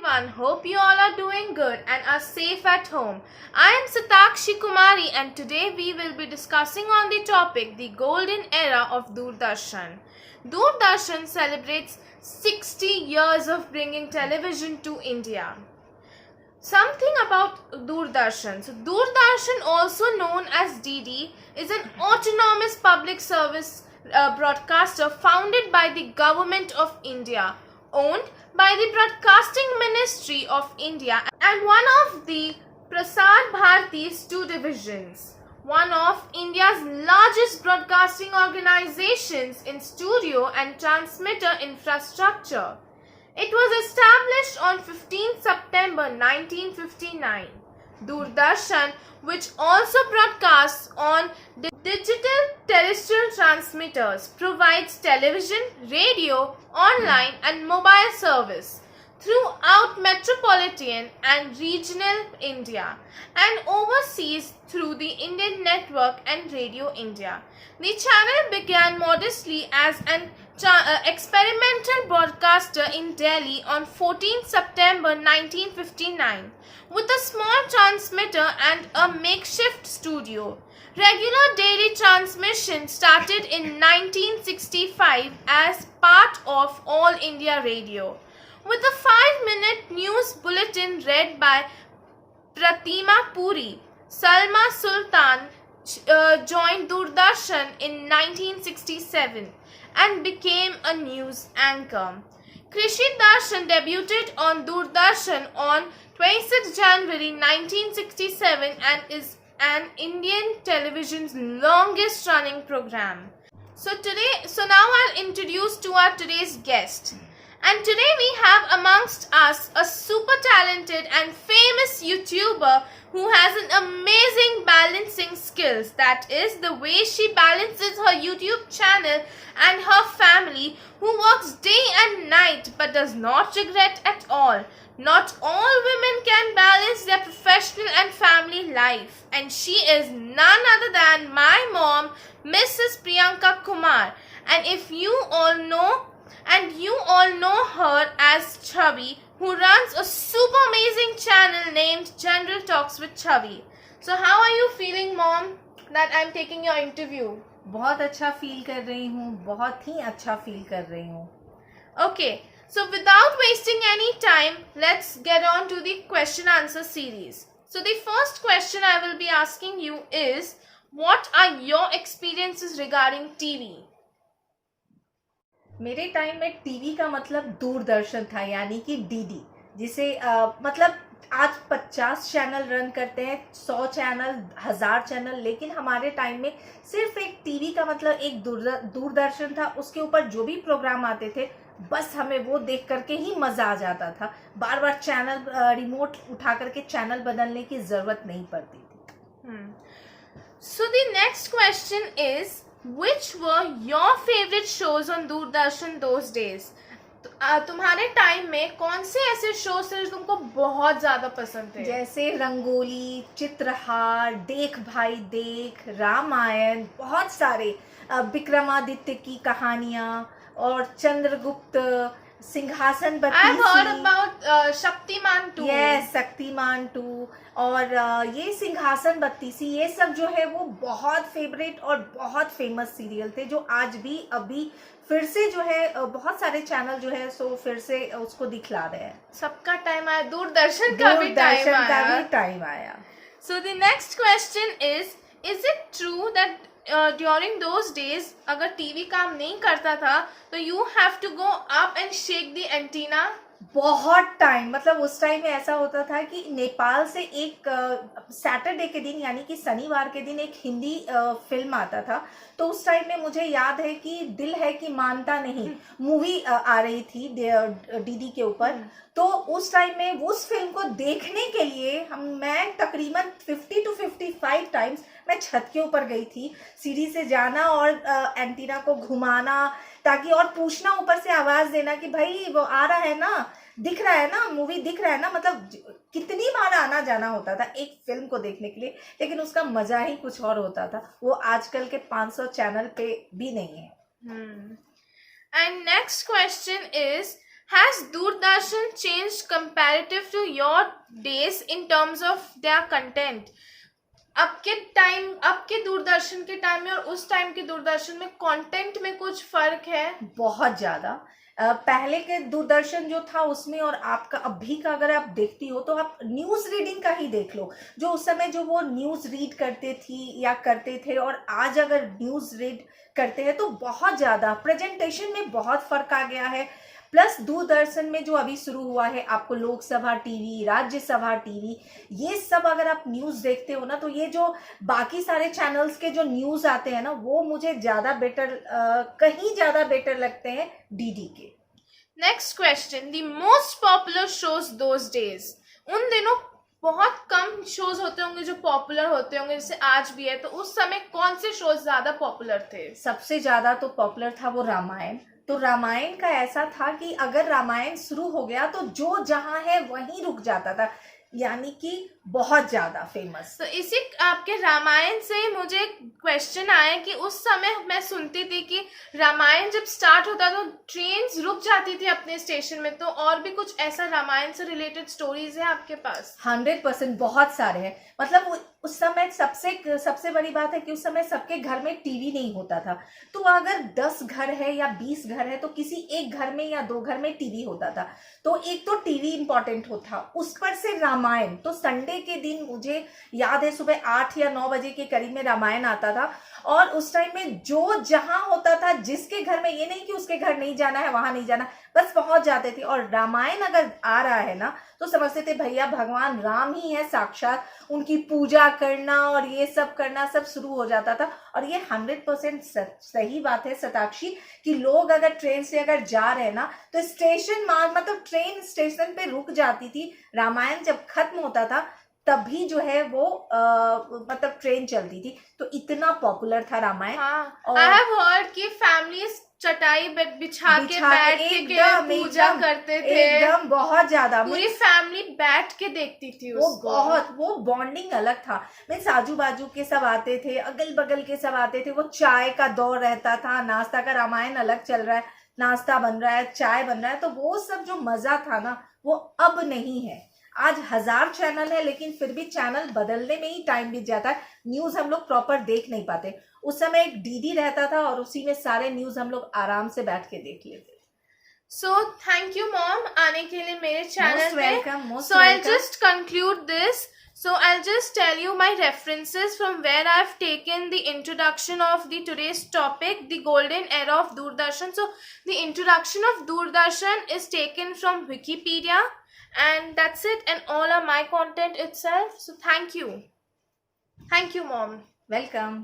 everyone. Hope you all are doing good and are safe at home. I am Satakshi Kumari and today we will be discussing on the topic the golden era of Doordarshan. Doordarshan celebrates 60 years of bringing television to India. Something about Doordarshan. So Doordarshan, also known as DD, is an autonomous public service broadcaster founded by the Government of India, owned by the Broadcasting Ministry of India, and one of the Prasar Bharati's two divisions. One of India's largest broadcasting organizations in studio and transmitter infrastructure. It was established on 15 September 1959. Doordarshan, which also broadcasts on digital terrestrial transmitters, provides television, radio, online and mobile service throughout metropolitan and regional India and overseas through the Indian Network and Radio India. The channel began modestly as an experimental broadcaster in Delhi on 14 September 1959 with a small transmitter and a makeshift studio. Regular daily transmission started in 1965 as part of All India Radio, with a 5-minute news bulletin read by Pratima Puri. Salma Sultan joined Doordarshan in 1967 and became a news anchor. Krishi Darshan debuted on Doordarshan on 26 January 1967 and is an Indian television's longest running program. So now I'll introduce to our today's guest. And today we have amongst us a super talented and famous YouTuber who has an amazing balancing skills. That is the way she balances her YouTube channel and her family, who works day and night but does not regret at all. Not all women can balance their professional and family life, and she is none other than my mom, Mrs. Priyanka Kumar. And you all know her as Chavi, who runs a super amazing channel named General Talks with Chavi. So how are you feeling, Mom, that I'm taking your interview? बहुत अच्छा feel कर रही हूँ, बहुत ही अच्छा feel कर रही हूँ. Okay, so without wasting any time, let's get on to the question answer series. So the first question I will be asking you is, what are your experiences regarding TV? मेरे time में TV का मतलब दूरदर्शन था, यानी कि DD, जिसे मतलब आज 50 चैनल रन करते हैं, 100 चैनल, 1000 चैनल, लेकिन हमारे टाइम में सिर्फ एक टीवी का मतलब एक दूरदर्शन था. उसके ऊपर जो भी प्रोग्राम आते थे बस हमें वो देख करके ही मज़ा आ जाता था. बार बार चैनल रिमोट उठा करके चैनल बदलने की ज़रूरत नहीं पड़ती थी. So the next question is, which were your favorite shows on Doordarshan those days? तुम्हारे टाइम में कौन से ऐसे शोज थे जो तुमको बहुत ज्यादा पसंद थे? जैसे रंगोली, चित्रहार, देख भाई देख, रामायण, बहुत सारे, विक्रमादित्य की कहानियां और चंद्रगुप्त, सिंहासन Battisi. I've heard about Shaktimaan 2. Yes, Shaktimaan 2 और ये सिंहासन बत्तीसी, ये सब जो है वो बहुत फेवरेट और बहुत फेमस सीरियल थे, जो आज भी अभी फिर से जो है बहुत सारे चैनल जो है सो फिर से उसको दिखला रहे हैं. सबका टाइम आया, दूरदर्शन का भी टाइम आया. So the next question is it true that during those days अगर टीवी काम नहीं करता था तो you have to go up and shake the antenna? बहुत टाइम, मतलब उस टाइम में ऐसा होता था कि नेपाल से एक सैटरडे के दिन, यानी कि शनिवार के दिन, एक हिंदी फिल्म आता था. तो उस टाइम में मुझे याद है कि दिल है कि मानता नहीं मूवी आ रही थी डीडी के ऊपर. तो उस टाइम में उस फिल्म को देखने के लिए मैं तकरीबन 50 to 55 टाइम्स मैं छत के ऊपर गई थी. सीढ़ी से जाना और एंटीना को घुमाना, ताकि और पूछना, ऊपर से आवाज देना कि भाई वो आ रहा है ना, दिख रहा है ना, मूवी दिख रहा है ना. मतलब कितनी बार आना जाना होता था एक फिल्म को देखने के लिए, लेकिन उसका मजा ही कुछ और होता था. वो आजकल के 500 चैनल पे भी नहीं है. And next question is, Has Doordarshan changed comparative to your days in terms of their content? आपके दूरदर्शन के टाइम में और उस टाइम के दूरदर्शन में कंटेंट में कुछ फर्क है? बहुत ज्यादा। पहले के दूरदर्शन जो था उसमें और आपका अभी का अगर आप देखती हो तो आप न्यूज रीडिंग का ही देख लो, जो उस समय जो वो न्यूज रीड करते थी या करते थे, और आज अगर न्यूज रीड करते हैं तो बहुत ज्यादा प्रेजेंटेशन में बहुत फर्क आ गया है। प्लस दूरदर्शन में जो अभी शुरू हुआ है, आपको लोकसभा टीवी, राज्यसभा टीवी, ये सब अगर आप न्यूज देखते हो ना, तो ये जो बाकी सारे चैनल्स के जो न्यूज आते हैं ना, वो मुझे ज्यादा बेटर, कहीं ज्यादा बेटर लगते हैं डीडी के। Next question, the most popular shows those days. उन दिनों बहुत कम शोज होते होंगे जो पॉपुलर होते होंगे, जैसे आज भी है, तो उस समय कौन से शोज ज्यादा पॉपुलर थे? सबसे ज्यादा तो पॉपुलर था वो रामायण। तो रामायण का ऐसा था कि अगर रामायण शुरू हो गया तो जो जहां है वहीं रुक जाता था, यानी कि बहुत ज्यादा फेमस। तो इसी आपके रामायण से मुझे क्वेश्चन आया कि उस समय मैं सुनती थी कि रामायण जब स्टार्ट होता तो ट्रेन्स रुक जाती थी अपने स्टेशन में, तो और भी कुछ ऐसा रामायण से रिलेटेड स्टोरीज है आपके पास? 100% बहुत सारे हैं। मतलब उस समय सबसे बड़ी बात है कि उस समय सबके घर में टीवी नहीं होता था। तो अगर 10 घर है या 20 घर है तो किसी एक घर में या 2 घर में टीवी होता था। तो एक तो टीवी इंपॉर्टेंट होता, उस पर से रामायण। तो संडे के दिन मुझे याद है सुबह 8 या 9 बजे के करीब में रामायण आता था, और उस टाइम में जो जहां होता था, जिसके घर में, ये नहीं कि उसके घर नहीं जाना है, वहां नहीं जाना, बस पहुंच जाते थे। और रामायण अगर आ रहा है ना तो समझते थे भैया भगवान राम ही है साक्षात, उनकी पूजा करना और ये सब करना सब शुरू हो जाता था। और ये 100% सही बात है शताक्षी, कि लोग अगर ट्रेन से अगर जा रहे हैं ना तो स्टेशन मतलब ट्रेन स्टेशन पे रुक जाती थी। रामायण जब खत्म होता था तभी जो है वो मतलब ट्रेन चलती थी। तो इतना पॉपुलर था रामायण। हाँ, और आई हैव हर्ड कि फैमिलीज चटाई बिछा के बैठ के पूजा करते थे, एकदम बहुत ज्यादा। पूरी फैमिली बैठ के देखती थी उसको। वो बॉन्डिंग अलग था। मीन्स आजू बाजू के सब आते थे, अगल बगल के सब आते थे, वो चाय का दौर रहता था, नाश्ता का, रामायण अलग चल रहा है, नाश्ता बन रहा है, चाय बन रहा है, तो वो सब जो मजा था ना वो अब नहीं है। आज 1000 चैनल है, लेकिन फिर भी चैनल बदलने में ही टाइम बीत जाता है। न्यूज हम लोग प्रॉपर देख नहीं पाते। उस समय एक डीडी रहता था और उसी में सारे न्यूज हम लोग आराम से बैठ के देख लेते। सो थैंक यू मॉम आने के लिए मेरे चैनल पे। So I'll just conclude this. So I'll just tell you my references from where I've taken the introduction of the today's topic, the golden era of Doordarshan. So the introduction of Doordarshan is taken from Wikipedia, and that's it, and all are my content itself. So thank you mom. Welcome.